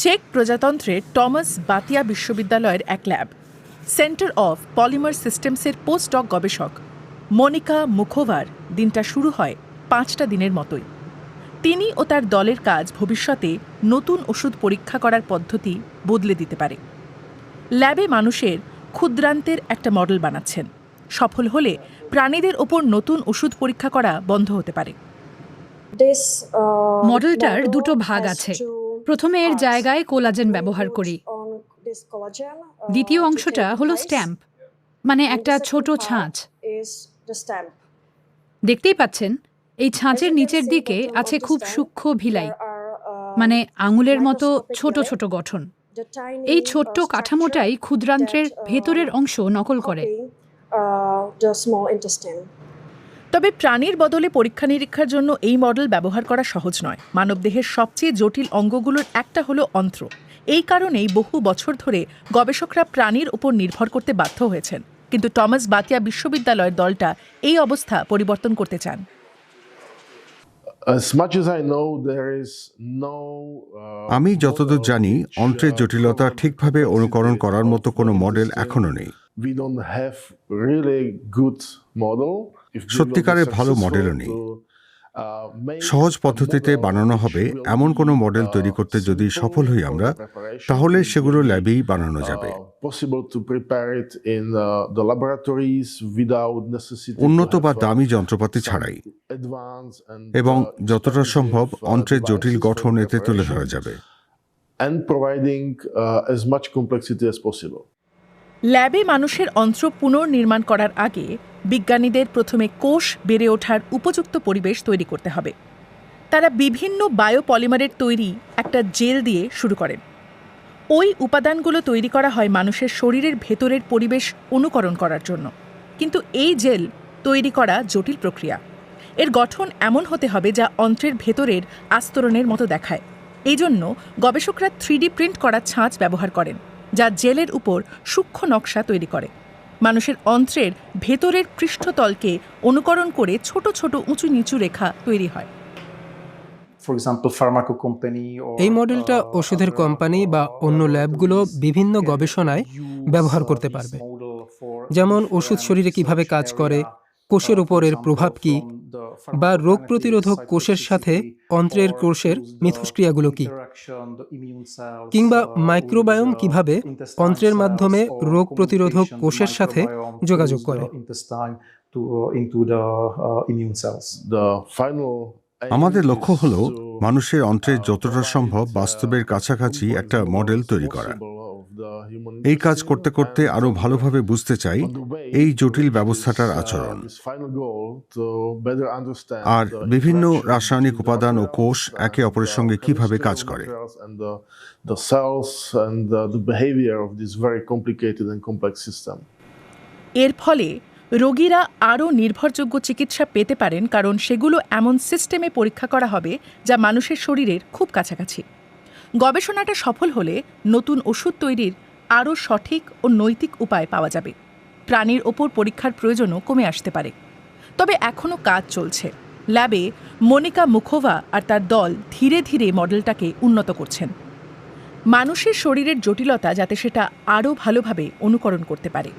Check প্রজাতন্ত্রের Thomas Bata বিশ্ববিদ্যালয়ের এক ল্যাব সেন্টার অফ পলিমার সিস্টেমসের পোস্টডক গবেষক মনিকা মুখোভার দিনটা শুরু হয় 5টা দিনের মতোই। তিনি ও তার দলের কাজ ভবিষ্যতে নতুন ওষুধ পরীক্ষা করার পদ্ধতি বদলে দিতে পারে। ল্যাবে মানুষের ক্ষুদ্রান্তের একটা মডেল বানাচ্ছেন। সফল হলে প্রাণীদের ওপর নতুন ওষুধ পরীক্ষা করা বন্ধ হতে পারে। মডেলটার দুটো ভাগ আছে। প্রথমে এর জায়গায় কোলাজেন ব্যবহার করি। দ্বিতীয় অংশটা হলো স্ট্যাম্প, মানে একটা ছোট ছাঁচ। দেখতেই পাচ্ছেন, এই ছাঁচের নিচের দিকে আছে খুব সূক্ষ্ম ভিলাই, মানে আঙুলের মতো ছোট ছোট গঠন। এই ছোট্ট কাঠামোটাই ক্ষুদ্রান্ত্রের ভেতরের অংশ নকল করে। তবে প্রাণীর বদলে পরীক্ষা নিরীক্ষার জন্য এই মডেল ব্যবহার করা সহজ নয়। মানবদেহের সবচেয়ে জটিল অঙ্গগুলোর একটা হলো অন্ত্র। এই কারণেই বহু বছর ধরে গবেষকরা প্রাণীর উপর নির্ভর করতে বাধ্য হয়েছেন। কিন্তু টমাস বাতিয়া বিশ্ববিদ্যালয়ের দলটা এই অবস্থা পরিবর্তন করতে চান। আমি যতদূর জানি, অন্ত্রের জটিলতা ঠিকভাবে অনুকরণ করার মতো কোনো মডেল এখনো নেই। সত্যিকারের ভালো মডেলও নেই। সহজ পদ্ধতিতে বানানো হবে এমন কোনো মডেল তৈরি করতে যদি সফল হই আমরা, তাহলে সেগুলো ল্যাবেই বানানো যাবে। উন্নত বা দামি যন্ত্রপাতি ছাড়াই, এবং যতটা সম্ভব অন্ত্রের জটিল গঠন এতে তুলে ধরা যাবে। ল্যাবে মানুষের অন্ত্র পুনর্নির্মাণ করার আগে বিজ্ঞানীদের প্রথমে কোষ বেড়ে ওঠার উপযুক্ত পরিবেশ তৈরি করতে হবে। তারা বিভিন্ন বায়োপলিমারের তৈরি একটা জেল দিয়ে শুরু করেন। ওই উপাদানগুলো তৈরি করা হয় মানুষের শরীরের ভেতরের পরিবেশ অনুকরণ করার জন্য। কিন্তু এই জেল তৈরি করা জটিল প্রক্রিয়া। এর গঠন এমন হতে হবে যা অন্ত্রের ভেতরের আস্তরণের মতো দেখায়। এই জন্য গবেষকরা 3D প্রিন্ট করা ছাঁচ ব্যবহার করেন, যা জেলের উপর সূক্ষ্ম নকশা তৈরি করে। মানুষের অন্ত্রের ভেতরের পৃষ্ঠতলকে অনুকরণ করে ছোট ছোট উঁচু নিচু রেখা তৈরি হয়। এই মডেলটা ওষুধের কোম্পানি বা অন্য ল্যাবগুলো বিভিন্ন গবেষণায় ব্যবহার করতে পারবে, যেমন ওষুধ শরীরে কিভাবে কাজ করে, কোষের উপর এর প্রভাব কি, বা রোগ প্রতিরোধক কোষের সাথে অন্ত্রের কোষের মিথস্ক্রিয়াগুলো কি, কিংবা মাইক্রোবায়োম কিভাবে অন্ত্রের মাধ্যমে রোগ প্রতিরোধক কোষের সাথে যোগাযোগ করে। আমাদের লক্ষ্য হলো মানুষের অন্ত্রের যতটা সম্ভব বাস্তবের কাছাকাছি একটা মডেল তৈরি করা। এই কাজ করতে করতে আরো ভালোভাবে বুঝতে চাই এই জটিল ব্যবস্থাটার আচরণ, আর বিভিন্ন রাসায়নিক উপাদান ও কোষ একে অপরের সঙ্গে কিভাবে কাজ করে। এর ফলে রোগীরা আরও নির্ভরযোগ্য চিকিৎসা পেতে পারেন, কারণ সেগুলো এমন সিস্টেমে পরীক্ষা করা হবে যা মানুষের শরীরের খুব কাছাকাছি। গবেষণাটা সফল হলে নতুন ওষুধ তৈরির আরও সঠিক ও নৈতিক উপায় পাওয়া যাবে। প্রাণীর ওপর পরীক্ষার প্রয়োজনও কমে আসতে পারে। তবে এখনও কাজ চলছে। ল্যাবে মনিকা মুখোভা আর তার দল ধীরে ধীরে মডেলটাকে উন্নত করছেন, মানুষের শরীরের জটিলতা যাতে সেটা আরও ভালোভাবে অনুকরণ করতে পারে।